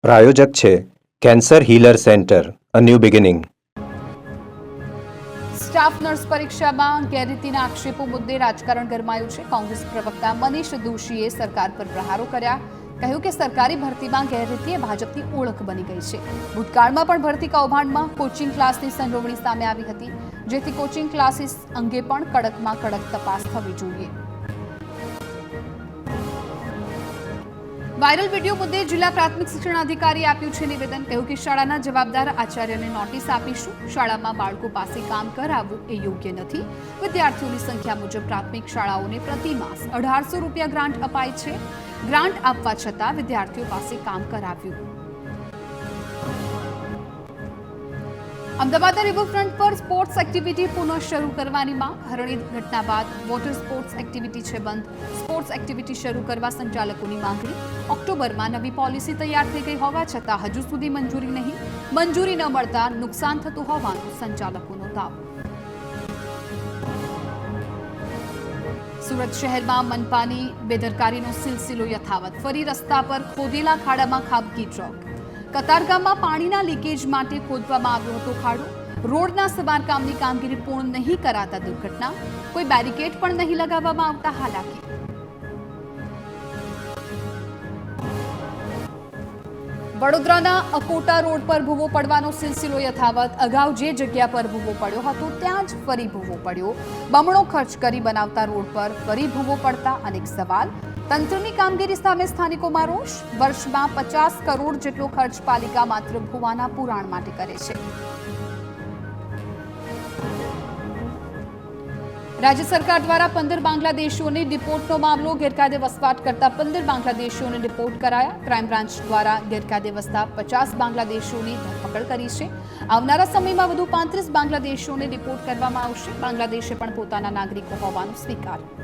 પ્રાયોજક છે cancer healer centre a new beginning. Staff nurse પરીક્ષામાં ગેરરીતિના આક્ષેપો મુદ્દે રાજકારણ ગરમાયું છે. કોંગ્રેસ પ્રવક્તા મનીષ દોશીએ સરકાર પર પ્રહારો કર્યા. કહ્યું કે સરકારી ભરતીમાં ગેરરીતિ એ ભાજપની ઓળખ બની ગઈ છે. ભૂતકાળમાં પણ ભરતી કૌભાંડમાં કોચિંગ ક્લાસની સંડોવણી સામે આવી હતી, જેથી કોચિંગ ક્લાસીસ અંગે પણ કડકમાં કડક તપાસ થવી જોઈએ. વાયરલ વિડીયો મુદ્દે જિલ્લા પ્રાથમિક શિક્ષણ અધિકારીએ આપ્યું છે નિવેદન. કહ્યું કે શાળાના જવાબદાર આચાર્યને નોટિસ આપીશું. શાળામાં બાળકો પાસે કામ કરાવવું એ યોગ્ય નથી. વિદ્યાર્થીઓની સંખ્યા મુજબ પ્રાથમિક શાળાઓને પ્રતિ માસ 1800 રૂપિયા ગ્રાન્ટ અપાય છે. ગ્રાન્ટ આપવા છતાં વિદ્યાર્થીઓ પાસે કામ કરાવ્યું. અમદાવાદના રિવરફ્રન્ટ પર સ્પોર્ટ્સ એક્ટિવિટી પુનઃ શરૂ કરવાની માંગ. હરણી ઘટના બાદ વોટર સ્પોર્ટ્સ એક્ટિવિટી છે બંધ. સ્પોર્ટ્સ એક્ટિવિટી શરૂ કરવા સંચાલકોની માંગણી. ઓક્ટોબરમાં નવી પોલિસી તૈયાર થઈ ગઈ હોવા છતાં હજુ સુધી મંજૂરી નહીં. મંજૂરી ન મળતા નુકસાન થતું હોવાનો સંચાલકોનો દાવો. સુરત શહેરમાં મનપાની બેદરકારીનો સિલસિલો યથાવત. ફરી રસ્તા પર ખોદેલા ખાડામાં ખાબકી ટ્રક. કતારગામમાં પાણીના લીકેજ માટે ખોદવામાં આવ્યો હતો ખાડો. રોડના સમારકામની કામગીરી પૂર્ણ નહીં કરાતા દુર્ઘટના. કોઈ બેરિકેડ પણ નહીં લગાવવામાં આવતા હાલાકી. વડોદરાના અકોટા રોડ પર ભૂવો પડવાનો સિલસિલો યથાવત. અગાઉ જે જગ્યા પર ભૂવો પડ્યો હતો ત્યાં જ ફરી ભૂવો પડ્યો. બમણો ખર્ચ કરી બનાવતા રોડ પર ફરી ભૂવો પડતા અનેક સવાલ. તંત્રની કામગીરી સામે સ્થાનિકોમાં રોષ. વર્ષમાં 50 કરોડ જેટલો ખર્ચ પાલિકા માત્ર ભૂવાના પુરાણ માટે કરે છે. રાજ્ય સરકાર દ્વારા 15 બાંગ્લાદેશીઓને ડિપોર્ટનો મામલો. ગેરકાયદે વસવાટ કરતા 15 બાંગ્લાદેશીઓને ડિપોર્ટ કરાયા. ક્રાઇમ બ્રાન્ચ દ્વારા ગેરકાયદે વસતા 50 બાંગ્લાદેશીઓની ધરપકડ કરી છે. આવનારા સમયમાં વધુ 35 બાંગ્લાદેશીઓને ડિપોર્ટ કરવામાં આવશે. બાંગ્લાદેશે પણ પોતાના નાગરિકો હોવાનું સ્વીકાર્યું.